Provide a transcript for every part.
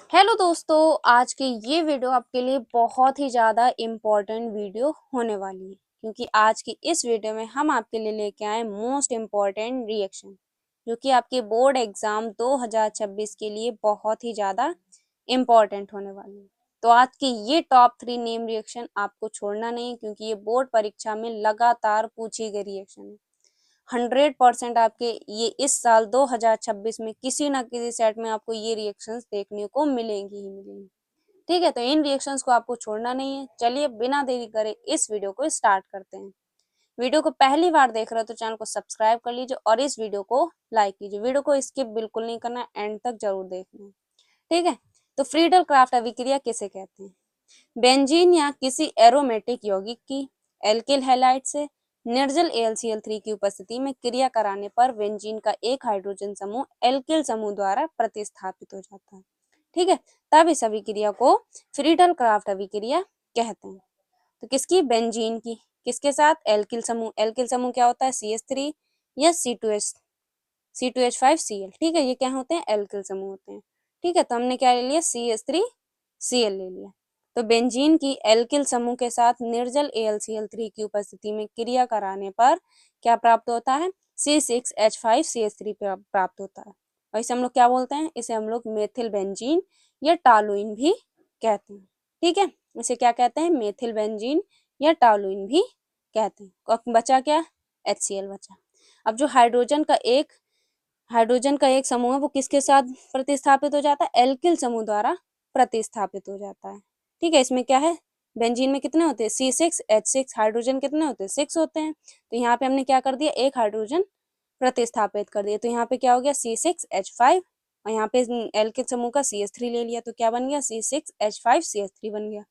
Hello दोस्तों, आज की ये वीडियो आपके लिए बहुत ही ज़्यादा इम्पोर्टेंट वीडियो होने वाली है, क्योंकि आज की इस वीडियो में हम आपके लिए लेके आए मोस्ट इम्पॉर्टेंट रिएक्शन, जो कि आपके बोर्ड एग्जाम 2026 के लिए बहुत ही ज़्यादा इम्पोर्टेंट होने वाली है। तो आज की ये टॉप 3 नेम रिएक्शन आपको छोड़ना नहीं, क्योंकि ये बोर्ड परीक्षा में लगातार पूछी गई रिएक्शन है। 100% आपके ये इस साल 2026 में किसी ना किसी सेट में आपको ये रिएक्शंस देखने को मिलेंगी ही मिलेंगी। ठीक है, तो इन रिएक्शंस को आपको छोड़ना नहीं है। चलिए बिना देरी करे इस वीडियो को स्टार्ट करते हैं। वीडियो को पहली बार देख रहे हो तो चैनल को सब्सक्राइब कर लीजिए और इस वीडियो को लाइक कीजिए। वीडियो को स्किप बिल्कुल नहीं करना, एंड तक जरूर देखना है। ठीक है, तो फ्रीडल क्राफ्ट अभिक्रिया किसे कहते हैं? बेंजीन या किसी एरोमेटिक यौगिक की एल्किल हैलाइड से निर्जल AlCl3 की उपस्थिति में क्रिया कराने पर बेंजीन का एक हाइड्रोजन समूह एल्किल समूह द्वारा प्रतिस्थापित हो जाता है। ठीक है, तब इस अभिक्रिया को फ्रीडल क्राफ्ट अभिक्रिया कहते हैं। तो किसकी? बेंजीन की। किसके साथ? एल्किल समूह। एल्किल समूह क्या होता है? CH3 या C2H5Cl। ठीक है, ये क्या होते हैं? एल्किल समूह होते हैं। ठीक है, तो हमने क्या ले लिया? CH3Cl ले लिया। तो बेंजीन की एल्किल समूह के साथ निर्जल AlCl3 की उपस्थिति में क्रिया कराने पर क्या प्राप्त होता है? C6H5CH3 प्राप्त होता है। और इसे हम लोग क्या बोलते हैं? इसे हम लोग मेथिल बेंजीन या टालुइन भी कहते हैं। ठीक है, इसे क्या कहते हैं? मेथिल बेंजीन या टालुइन भी कहते हैं। बचा क्या? HCl बचा। अब जो हाइड्रोजन का एक समूह है वो किसके साथ प्रतिस्थापित हो जाता है? एल्किल समूह द्वारा प्रतिस्थापित हो जाता है। ठीक है, इसमें क्या है? बेंजीन में कितने होते हैं? C6H6। हाइड्रोजन कितने होते हैं? 6 होते हैं। तो यहाँ पे हमने क्या कर दिया? एक हाइड्रोजन प्रतिस्थापित कर दिया। तो यहाँ पे क्या हो गया? C6H5 और यहाँ पे एल्किल समूह का CH3 ले लिया, तो क्या बन गया? C6H5CH3 बन गया।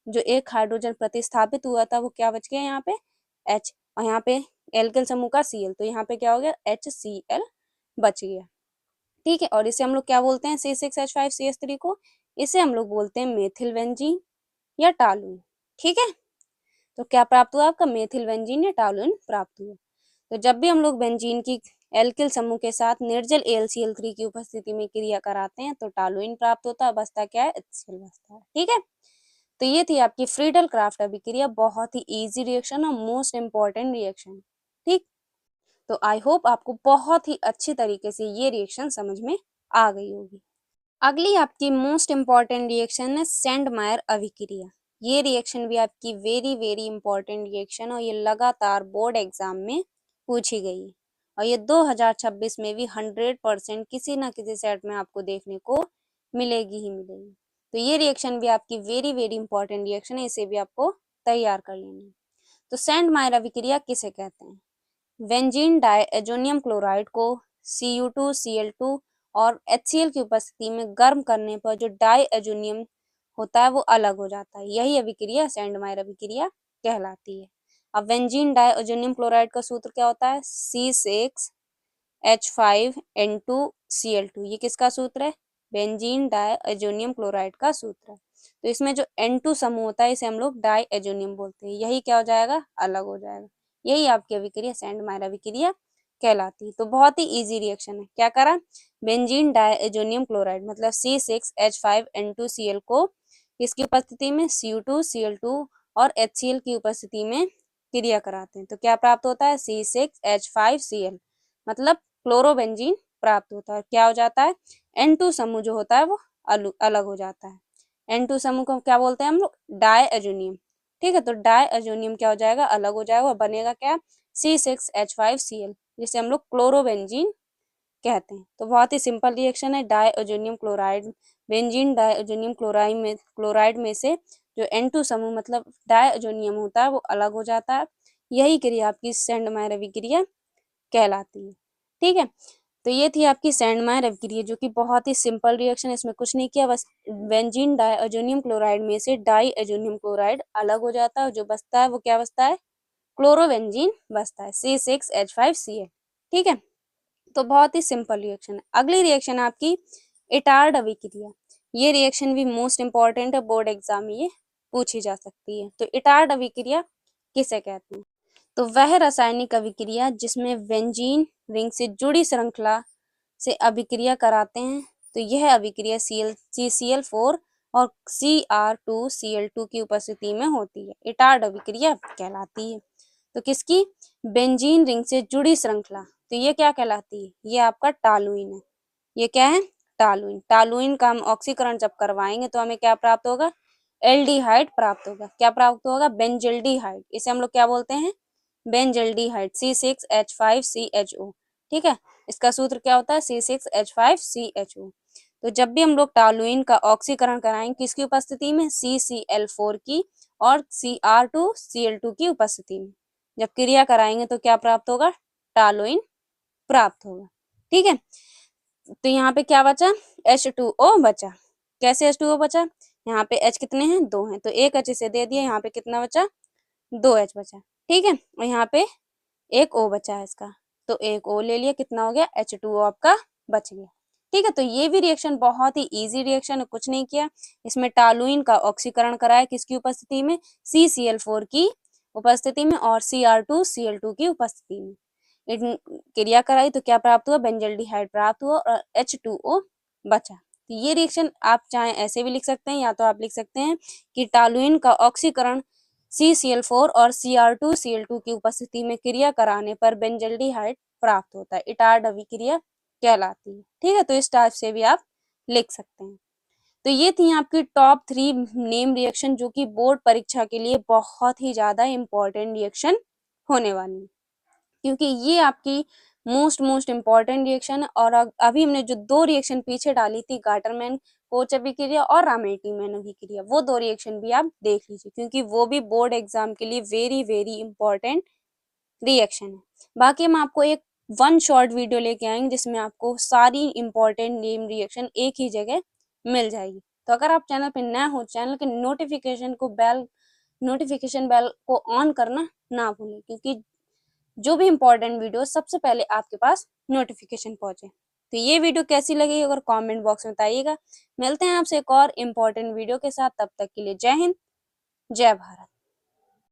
जो एक हाइड्रोजन प्रतिस्थापित हुआ था वो क्या बच गया? यहाँ पे H, और यहाँ पे एल्किल समूह का Cl, तो यहाँ पे क्या हो गया? HCl बच गया। ठीक है, और इसे हम लोग क्या बोलते हैं? C6H5CH3 को इसे हम लोग बोलते हैं मेथिल बेंजीन या टालुइन। ठीक है, तो क्या प्राप्त हुआ आपका? मेथिल बेंजीन या टालुइन प्राप्त हुआ। तो जब भी हम लोग बेंजीन की एल्किल समूह के साथ निर्जल AlCl3 की उपस्थिति में क्रिया कराते हैं तो टालुइन प्राप्त होता है। बचता क्या है? HCl बचता है। ठीक है, तो ये थी आपकी फ्रीडल क्राफ्ट अभिक्रिया। बहुत ही इजी रिएक्शन और मोस्ट इंपॉर्टेंट रिएक्शन। ठीक, तो आई होप आपको बहुत ही अच्छी तरीके से ये रिएक्शन समझ में आ गई होगी। अगली आपकी मोस्ट इंपॉर्टेंट रिएक्शन है सेंडमायर अभिक्रिया। ये रिएक्शन भी आपकी वेरी वेरी इंपॉर्टेंट रिएक्शन और ये लगातार बोर्ड एग्जाम में पूछी गई है। और ये 2026 में भी 100% किसी ना किसी सेट में आपको देखने को मिलेगी ही मिलेगी। तो ये रिएक्शन भी आपकी वेरी वेरी इंपॉर्टेंट रिएक्शन है, इसे भी आपको तैयार कर लेना है। तो सेंडमायर अभिक्रिया किसे कहते हैं? बेंजीन डाइएजोनियम क्लोराइड को Cu2Cl2 और HCl की उपस्थिति में गर्म करने पर जो डाइएजोनियम होता है वो अलग हो जाता है। यही अभिक्रिया सेंडमायर अभिक्रिया कहलाती है। अब बेंजीन डाइएजोनियम क्लोराइड का सूत्र क्या होता है? C6H5N2Cl2। ये किसका सूत्र है? बेंजीन डाइएजोनियम क्लोराइड का सूत्र है। तो इसमें जो N2 समूह होता है इसे हम लोग डाइएजोनियम बोलते हैं। यही क्या हो जाएगा? अलग हो जाएगा। यही आपकी अभिक्रिया सेंडमायर अभिक्रिया कहलाती है। तो बहुत ही इजी रिएक्शन है। क्या करा? बेंजीन डाइएजोनियम क्लोराइड मतलब C6H5N2Cl को किसकी उपस्थिति में? Cu2Cl2 और HCl की उपस्थिति में क्रिया कराते हैं तो क्या प्राप्त होता है? C6H5Cl मतलब क्लोरोबेंजीन प्राप्त होता है। क्या हो जाता है? N2 समूह जो होता है वो अलग हो जाता है। N2 समूह को क्या बोलते हैं हम लोग? डाइएजोनियम। ठीक है, तो डाइएजोनियम क्या हो जाएगा? अलग हो जाएगा और बनेगा क्या? C6H5Cl, जिसे हम लोग क्लोरोबेंजीन कहते हैं। तो बहुत ही सिंपल रिएक्शन है। Diazonium chloride, benzene diazonium chloride में से जो N2 समूह मतलब डाइएजोनियम होता है वो अलग हो जाता है। यही क्रिया आपकी सेंडमायर अभिक्रिया कहलाती है। ठीक है, तो ये थी आपकी सेंडमायर अभिक्रिया, जो कि बहुत ही सिंपल रिएक्शन है। इसमें कुछ नहीं किया, बस बेंजीन डाइएजोनियम क्लोराइड में से डाइएजोनियम क्लोराइड अलग हो जाता है। जो बचता है वो क्या बचता है? क्लोरोबेंजीन बचता है, C6H5Cl। ठीक है, तो बहुत ही सिंपल रिएक्शन है। अगली रिएक्शन है आपकी इटार्ड अभिक्रिया। ये रिएक्शन भी मोस्ट इंपॉर्टेंट है, बोर्ड एग्जाम में ये पूछी जा सकती है। तो इटार्ड अभिक्रिया किसे कहते हैं? तो वह रासायनिक अभिक्रिया जिसमें बेंजीन रिंग से जुड़ी श्रृंखला से अभिक्रिया कराते हैं तो यह अभिक्रिया CCl4 और Cr2Cl2 की उपस्थिति में होती है, इटार्ड अभिक्रिया कहलाती है। तो किसकी? बेंजीन रिंग से जुड़ी श्रृंखला, तो ये क्या कहलाती है? ये आपका टॉलुइन है। ये क्या है? टॉलुइन। टॉलुइन का हम ऑक्सीकरण जब करवाएंगे तो हमें क्या प्राप्त होगा? एल्डिहाइड प्राप्त होगा। क्या प्राप्त होगा? बेंजल्डिहाइड। इसे हम लोग क्या बोलते हैं? Benzaldehyde, C6H5CHO। ठीक है, इसका सूत्र क्या होता है? C6H5CHO। तो जब भी हम लोग टॉलुइन का ऑक्सीकरण कराएंगे किसकी उपस्थिति में? CCl4 की और Cr2Cl2 की उपस्थिति में जब क्रिया कराएंगे तो क्या प्राप्त होगा? टॉलुइन प्राप्त होगा। ठीक है, तो यहाँ पे क्या बचा? H2O बचा। कैसे H2O बचा? यहाँ पे H कितने हैं? 2 हैं, तो एक H इसे दे दिया, यहाँ पे कितना बचा? 2H बचा। ठीक है, और यहाँ पे एक O बचा है इसका, तो एक O ले लिया, कितना हो गया? H2O आपका बच गया। ठीक है, तो ये भी रिएक्शन बहुत ही इजी रिएक्शन है, कुछ नहीं किया। इसमें टॉलुइन का ऑक्सीकरण कराया किसकी उपस्थिति में? CCl4 की उपस्थिति में और Cr2Cl2 की उपस्थिति में क्रिया कराई तो क्या प्राप्त हुआ? बेंजल्डिहाइड प्राप्त हुआ और H2O बचा। तो ये रिएक्शन आप चाहे ऐसे भी लिख सकते हैं, या तो आप लिख सकते हैं कि टॉलुइन का ऑक्सीकरण CCl4 और Cr2Cl2 की उपस्थिति में क्रिया कराने पर बेंजल्डिहाइड प्राप्त होता है, इटार्ड अभिक्रिया कहलाती है। ठीक है, तो इस टाइप से भी आप लिख सकते हैं। तो ये थी आपकी टॉप 3 नेम रिएक्शन, जो कि बोर्ड परीक्षा के लिए बहुत ही ज्यादा इंपॉर्टेंट रिएक्शन होने वाली है, क्योंकि ये आपकी मोस्ट इम्पॉर्टेंट रिएक्शन है। और अभी हमने जो 2 रिएक्शन पीछे डाली थी, गाटरमैन कोच अभिक्रिया और रामेटिमैन अभिक्रिया, वो 2 रिएक्शन भी आप देख लीजिए, क्योंकि वो भी बोर्ड एग्जाम के लिए वेरी इंपॉर्टेंट रिएक्शन है। बाकी हम आपको एक 1 शॉर्ट वीडियो लेके आएंगे जिसमें आपको सारी इंपॉर्टेंट नेम रिएक्शन एक ही जगह मिल जाएगी। तो अगर आप चैनल पे नए हो, चैनल के नोटिफिकेशन बेल को ऑन करना ना भूलें, क्योंकि जो भी इंपॉर्टेंट वीडियो सबसे पहले आपके पास नोटिफिकेशन पहुंचे। तो ये वीडियो कैसी लगी अगर कमेंट बॉक्स में बताइएगा। मिलते हैं आपसे एक और इम्पोर्टेंट वीडियो के साथ, तब तक के लिए जय हिंद, जय भारत।